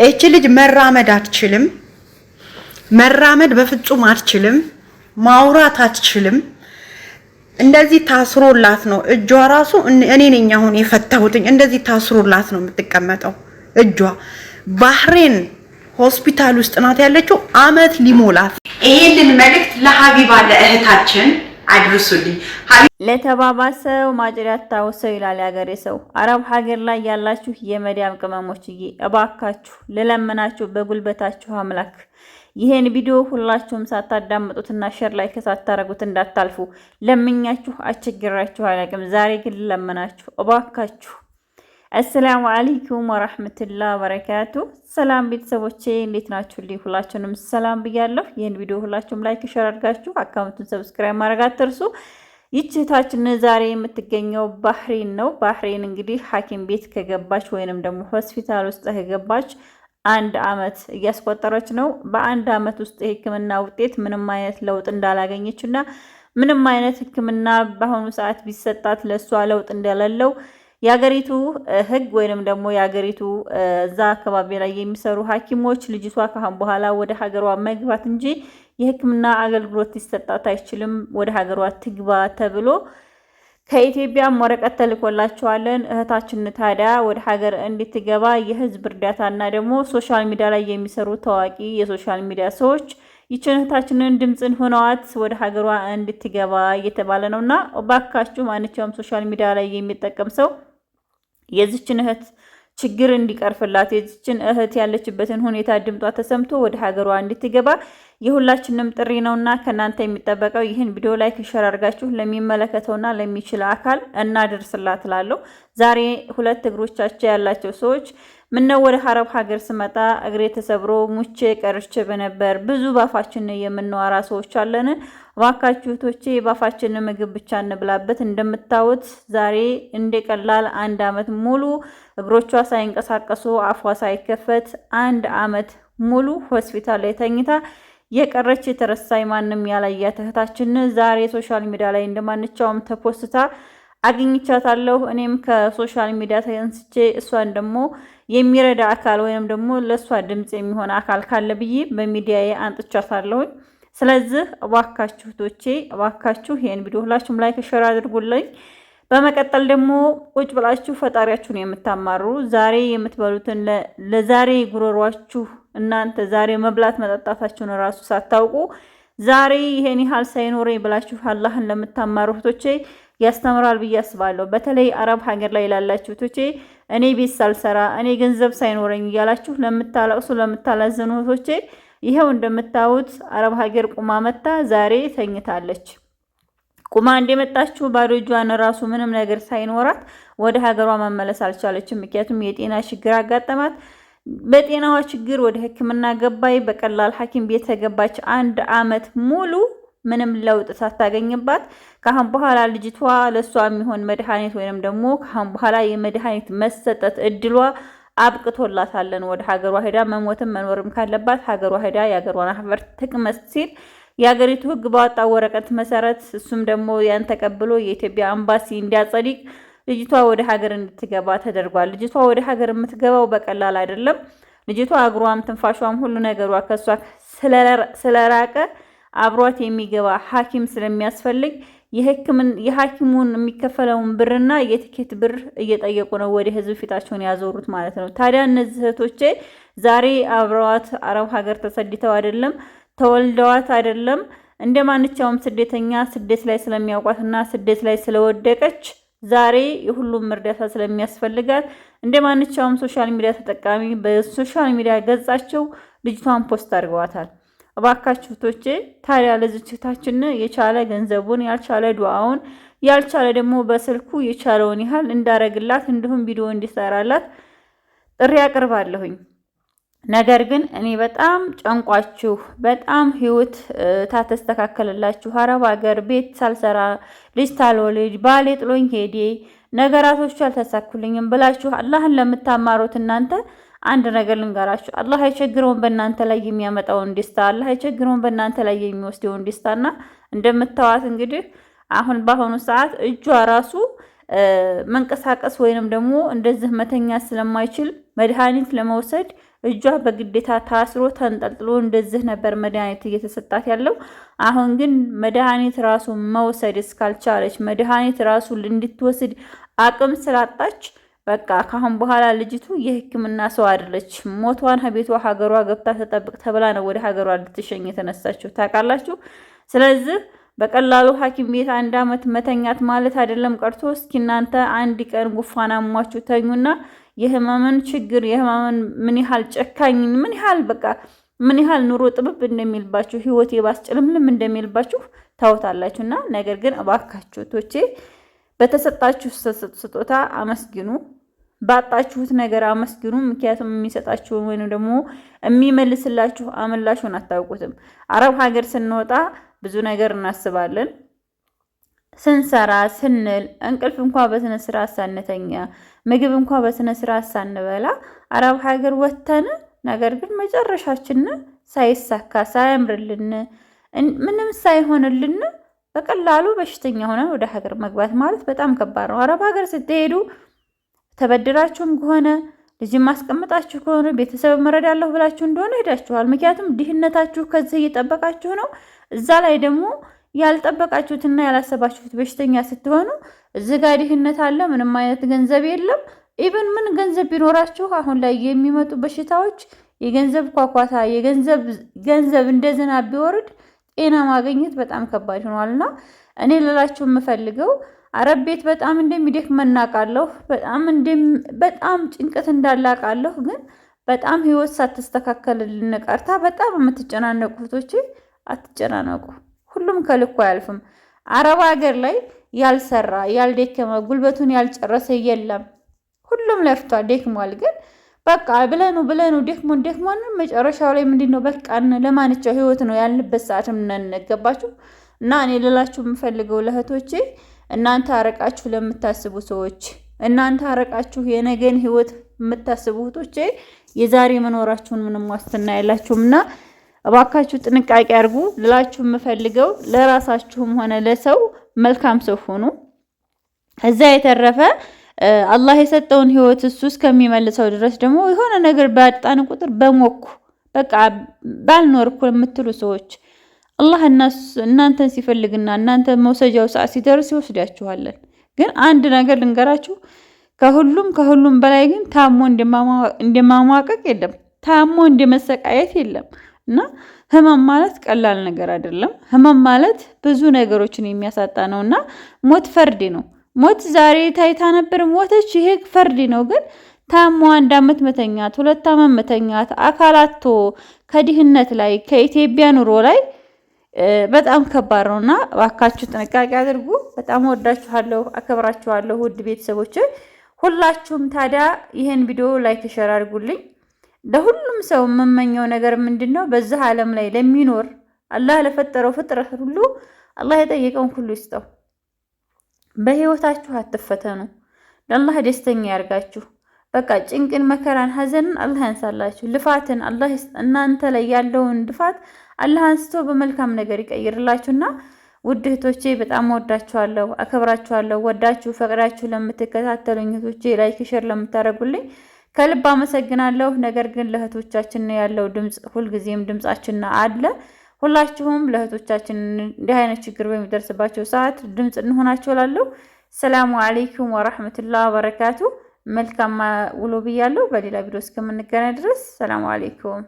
እቺ ልጅ መራመድ አትችልም። መራመድ በፍጹም አትችልም። ማውራት አትችልም። እንደዚህ ታስሮላት ነው እጇ ራሱ እኔ ነኝ አሁን የፈታሁትኝ። እንደዚህ ታስሮላት ነው የምትቀመጠው። እጇ ባህሬን ሆስፒታል ውስጥ ናት ያለችው። አመት ሊሞላት። ይሄንን መልእክት ለሀቢባ ለእህታችን አድርሱልኝ። ለተባባሰው ማጭሪያት ታውሰው ይላል ያገሬ ሰው። አረብ ሀገር ላይ ያላችሁ የመዲያም ቅመሞችዬ እባካችሁ ልለምናችሁ በጉልበታችሁ አምላክ ይሄን ቪዲዮ ሁላችሁም ሳታዳምጡትና ሼር ላይ ከሳታረጉት እንዳታልፉ ለምኛችሁ አስቸግራችሁ አላቅም። ዛሬ ግን ልለምናችሁ እባካችሁ። አሰላሙ አለይኩም ወራህመቱላሂ ወበረካቱ። ሰላም ቤተሰቦቼ እንዴት ናችሁልኝ? ሁላችሁንም ሰላም ብያለሁ። ይሄን ቪዲዮ ሁላችሁም ላይክ ሼር አድርጋችሁ አካውንቱን ሰብስክራይብ ማድረግ አትርሱ። ይችታችን ዛሬ የምትገኘው ባህሬን ነው። ባህሬን እንግዲህ ሐኪም ቤት ከገባች ወይንም ደግሞ ሆስፒታል ውስጥ ከገባች 1 አመት እያስቆጠረች ነው። በ1 አመት ውስጥ የህክምና ውጤት ምንም አይነት ለውጥ እንዳላገኘችና ምንም አይነት ህክምና በአሁኑ ሰዓት ቢሰጣት ለሷ ለውጥ እንደሌለው የሀገሪቱ ህግ ወይንም ደግሞ የሀገሪቱ እዛ አካባቢ ላይ የሚሰሩ ሐኪሞች ልጅቷ ካሁን በኋላ ወደ ሀገሯ መግባት እንጂ የህክምና አገልግሎት ሊሰጣት አይችልም፣ ወደ ሀገሯ ትግባ ተብሎ ከኢትዮጵያም ወረቀት ተልኮላቸዋለን። እህታችን ታዲያ ወደ ሀገር እንድትገባ የህዝብ እርዳታና ደግሞ ሶሻል ሚዲያ ላይ የሚሰሩ ታዋቂ የሶሻል ሚዲያ ሰዎች ይችን እህታችንን ድምፅን ሆነዋት ወደ ሀገሯ እንድትገባ እየተባለ ነውና እባካችሁ ማንኛውም ሶሻል ሚዲያ ላይ የሚጠቀም ሰው የዚችን እህት ችግር እንዲቀርፍላት የዚችን እህት ያለችበትን ሁኔታ ድምጧ ተሰምቶ ወደ ሀገሯ እንድትገባ የሁላችንም ጥሪ ነውና ከናንተ የሚጠበቀው ይህን ቪዲዮ ላይ ሼር አድርጋችሁ ለሚመለከተውና ለሚችል አካል እናደርስላት እላለሁ። ዛሬ 2 እግሮቻቸው ያላቸው ሰዎች ምነው ወደ አረብ ሀገር ስመጣ እግሬ ተሰብሮ ሙቼ ቀርቼ በነበር ብዙ ባፋችን የምንዋራ ሰዎች አለን። እባካችሁ እህቶቼ ባፋችን ምግብ ብቻ እንብላበት። እንደምታዩት ዛሬ እንደቀላል 1 አመት ሙሉ እግሮቿ ሳይንቀሳቀሱ አፏ ሳይከፈት 1 አመት ሙሉ ሆስፒታል ላይ ተኝታ የቀረች የተረሳይ ማንም ያላያት እህታችን ዛሬ ሶሻል ሚዲያ ላይ እንደማንቻውም ተፖስታ አግኝቻታለሁ። እኔም ከሶሻል ሚዲያ ተንስቼ እሷን ደግሞ የሚረዳ አካል ወይንም ደግሞ ለሷ ድምጽ የሚሆን አካል ካለ ብዬ በሚዲያዬ አንጥቻታለሁ። ስለዚህ እባካችሁ ቶቼ እባካችሁ ይሄን ቪዲዮ ሁላችሁም ላይክ ሼር አድርጉልኝ። በመቀጠል ደግሞ ቁጭ ብላችሁ ፈጣሪያችሁን የምታማሩ ዛሬ የምትበሉትን ለዛሬ ጉሮሯችሁ እናንተ ዛሬ መብላት መጠጣታችሁን ራሱ ሳታውቁ ዛሬ ይሄን ያህል ሳይኖረኝ ብላችሁ አላህን ለምታማሩ እህቶቼ ያስተምራል ብዬ አስባለሁ። በተለይ አረብ ሀገር ላይ ላላችሁ እህቶቼ እኔ ቤት ሳልሰራ እኔ ገንዘብ ሳይኖረኝ እያላችሁ ለምታለቅሱ ለምታላዘኑ እህቶቼ ይሄው እንደምታዩት አረብ ሀገር ቁማ መታ ዛሬ ተኝታለች። ቁማ እንደመጣችሁ ባዶ እጇን ራሱ ምንም ነገር ሳይኖራት ወደ ሀገሯ መመለስ አልቻለችም። ምክንያቱም የጤና ችግር አጋጠማት። በጤናዋ ችግር ወደ ህክምና ገባይ። በቀላል ሐኪም ቤት ተገባች። 1 አመት ሙሉ ምንም ለውጥ ሳታገኝባት ካሁን በኋላ ልጅቷ ለሷ የሚሆን መድኃኒት ወይንም ደግሞ ካሁን በኋላ የመድኃኒት መሰጠት እድሏ አብቅቶላታለን። ወደ ሀገሯ ሄዳ መሞትም መኖርም ካለባት ሀገሯ ሄዳ የሀገሯን አፈር ትቅመስ ሲል የሀገሪቱ ህግ ባወጣው ወረቀት መሰረት እሱም ደግሞ ያን ተቀብሎ የኢትዮጵያ አምባሲ እንዲያጸድቅ ልጅቷ ወደ ሀገር እንድትገባ ተደርጓል። ልጅቷ ወደ ሀገር የምትገባው በቀላል አይደለም። ልጅቷ እግሯም ትንፋሿም ሁሉ ነገሯ ከሷ ስለራቀ አብሯት የሚገባ ሐኪም ስለሚያስፈልግ የሐኪሙን የሚከፈለውን ብርና የቲኬት ብር እየጠየቁ ነው ወደ ህዝብ ፊታቸውን ያዞሩት ማለት ነው። ታዲያ እነዚህ እህቶቼ ዛሬ አብረዋት አረብ ሀገር ተሰድተው አይደለም ተወልደዋት አይደለም እንደማንኛውም ስደተኛ ስደት ላይ ስለሚያውቋትና ስደት ላይ ስለወደቀች ዛሬ የሁሉም እርዳታ ስለሚያስፈልጋት እንደማንኛውም ሶሻል ሚዲያ ተጠቃሚ በሶሻል ሚዲያ ገጻቸው ልጅቷን ፖስት አድርገዋታል። እባካችሁ ቶቼ ታዲያ ለዝችታችን የቻለ ገንዘቡን ያልቻለ ዱዓውን ያልቻለ ደግሞ በስልኩ የቻለውን ያህል እንዳረግላት እንዲሁም ቪዲዮ እንዲሰራላት ጥሪ አቀርባለሁኝ። ነገር ግን እኔ በጣም ጨንቋችሁ በጣም ህይወት ታተስተካከለላችሁ አረብ ሀገር ቤት ሳልሰራ ልጅ ታልወልድ ባሌ ጥሎኝ ሄዴ ነገራቶች አልተሳኩልኝም ብላችሁ አላህን ለምታማሩት እናንተ አንድ ነገር ልንገራችሁ። አላህ አይቸግረውን በእናንተ ላይ የሚያመጣውን ደስታ አላህ አይቸግረውን በእናንተ ላይ የሚወስደውን ደስታና እንደምታዋት እንግዲህ አሁን በአሁኑ ሰዓት እጇ ራሱ መንቀሳቀስ ወይንም ደግሞ እንደዚህ መተኛ ስለማይችል መድኃኒት ለመውሰድ እጇ በግዴታ ታስሮ ተንጠልጥሎ እንደዚህ ነበር መድኃኒት እየተሰጣት ያለው። አሁን ግን መድኃኒት ራሱ መውሰድ እስካልቻለች መድኃኒት ራሱ እንድትወስድ አቅም ስላጣች በቃ ካሁን በኋላ ልጅቱ የሕክምና ሰው አይደለች። ሞቷን ከቤቷ ሀገሯ ገብታ ተጠብቅ ተብላ ነው ወደ ሀገሯ ልትሸኝ የተነሳችው ታውቃላችሁ። ስለዚህ በቀላሉ ሐኪም ቤት 1 ዓመት መተኛት ማለት አይደለም ቀርቶ እስኪ እናንተ አንድ ቀን ጉፋን አሟችሁ ተኙና የህመምን ችግር የህመምን ምን ያህል ጨካኝ ምን ያህል በቃ ምን ያህል ኑሮ ጥብብ እንደሚልባችሁ ህይወት የባስጭልምልም እንደሚልባችሁ ታውታላችሁና፣ ነገር ግን እባካችሁ ቶቼ በተሰጣችሁ ስጦታ አመስግኑ፣ ባጣችሁት ነገር አመስግኑ። ምክንያቱም የሚሰጣችሁን ወይንም ደግሞ የሚመልስላችሁ አምላሹን አታውቁትም። አረብ ሀገር ስንወጣ ብዙ ነገር እናስባለን። ስንሰራ ስንል እንቅልፍ እንኳን በስነ ስርዓት ሳንተኛ ምግብ እንኳን በስነ ስርዓት ሳንበላ አረብ ሀገር ወተን ነገር ግን መጨረሻችን ሳይሳካ ሳያምርልን ምንም ሳይሆንልን በቀላሉ በሽተኛ ሆነን ወደ ሀገር መግባት ማለት በጣም ከባድ ነው። አረብ ሀገር ስትሄዱ ተበድራችሁም ከሆነ ልጅ ማስቀምጣችሁ ከሆነ ቤተሰብ መረዳለሁ ብላችሁ እንደሆነ ሄዳችኋል። ምክንያቱም ድህነታችሁ ከዚህ እየጠበቃችሁ ነው። እዛ ላይ ደግሞ ያልጠበቃችሁትና ያላሰባችሁት በሽተኛ ስትሆኑ እዚህ ጋር ድህነት አለ፣ ምንም አይነት ገንዘብ የለም። ኢቭን ምን ገንዘብ ቢኖራችሁ አሁን ላይ የሚመጡ በሽታዎች የገንዘብ ኳኳታ ገንዘብ እንደ ዝናብ ቢወርድ ጤና ማግኘት በጣም ከባድ ሆኗልና እኔ ልላችሁ የምፈልገው አረብ ቤት በጣም እንደሚደክመን እናውቃለሁ። በጣም ጭንቀት እንዳላቃለሁ። ግን በጣም ህይወት ሳትስተካከልልን ቀርታ በጣም የምትጨናነቁ እህቶቼ አትጨናነቁ። ሁሉም ከልኩ አያልፍም። አረብ ሀገር ላይ ያልሰራ ያልደከመ ጉልበቱን ያልጨረሰ የለም። ሁሉም ለፍቷል፣ ደክሟል። ግን በቃ ብለኑ ደክሞን መጨረሻው ላይ ምንድነው በቃን ለማንቻው ህይወት ነው ያልንበት ሰዓትም እናገባችሁ እና እኔ ልላችሁ የምፈልገው ለእህቶቼ እናንተ አረቃችሁ ለምታስቡ ሰዎች እናንተ አረቃችሁ የነገን ህይወት የምታስቡ እህቶቼ የዛሬ መኖራችሁን ምንም ዋስትና የላችሁምና እባካችሁ ጥንቃቄ አድርጉ ልላችሁ የምፈልገው ለራሳችሁም ሆነ ለሰው መልካም ሰው ሆኑ። እዛ የተረፈ አላህ የሰጠውን ህይወት እሱ እስከሚመልሰው ድረስ ደግሞ የሆነ ነገር ባጣን ቁጥር በሞኩ በቃ ባልኖርኩ የምትሉ ሰዎች አላህ እናንተን ሲፈልግና እናንተ መውሰጃው ሰዓት ሲደርስ ይወስዳችኋል። ግን አንድ ነገር ልንገራችሁ፣ ከሁሉም በላይ ግን ታሞ እንደማሟቀቅ የለም፣ ታሞ እንደመሰቃየት የለም። እና ህመም ማለት ቀላል ነገር አይደለም። ህመም ማለት ብዙ ነገሮችን የሚያሳጣ ነውና ሞት ፈርድ ነው። ሞት ዛሬ ታይታ ነበር ሞተች፣ ይሄ ፈርድ ነው። ግን ታሞ 1 ዓመት መተኛት 2 ዓመት መተኛት አካላቶ ከድህነት ላይ ከኢትዮጵያ ኑሮ ላይ በጣም ከባድ ነውና እባካችሁ ጥንቃቄ አድርጉ። በጣም ወዳችኋለሁ፣ አከብራችኋለሁ ውድ ቤተሰቦች ሁላችሁም። ታዲያ ይሄን ቪዲዮ ላይክ ሼር አድርጉልኝ። ለሁሉም ሰው የምመኘው ነገር ምንድነው? በዚህ ዓለም ላይ ለሚኖር አላህ ለፈጠረው ፍጥረት ሁሉ አላህ የጠየቀውን ሁሉ ይስጠው። በህይወታችሁ አትፈተኑ። ለአላህ ደስተኛ ያርጋችሁ። በቃ ጭንቅን፣ መከራን፣ ሀዘንን አላህ ያንሳላችሁ። ልፋትን አላህ እናንተ ላይ ያለውን ልፋት አላህ አንስቶ በመልካም ነገር ይቀይርላችሁና ውድ እህቶቼ በጣም ወዳችኋለሁ፣ አከብራችኋለሁ። ወዳችሁ ፈቅዳችሁ ለምትከታተሉኝ እህቶቼ ላይክ ሼር ለምታደርጉልኝ ከልብ አመሰግናለሁ። ነገር ግን ለእህቶቻችን ያለው ድምጽ ሁልጊዜም ድምጻችን አለ። ሁላችሁም ለእህቶቻችን እንዲህ አይነት ችግር በሚደርስባቸው ሰዓት ድምጽ እንሆናቸው እላለሁ። ሰላሙ አለይኩም ወራህመቱላሂ ወበረካቱ። መልካም ውሎ ብያለሁ። በሌላ ቪዲዮ እስከምንገናኝ ድረስ ሰላሙ አለይኩም።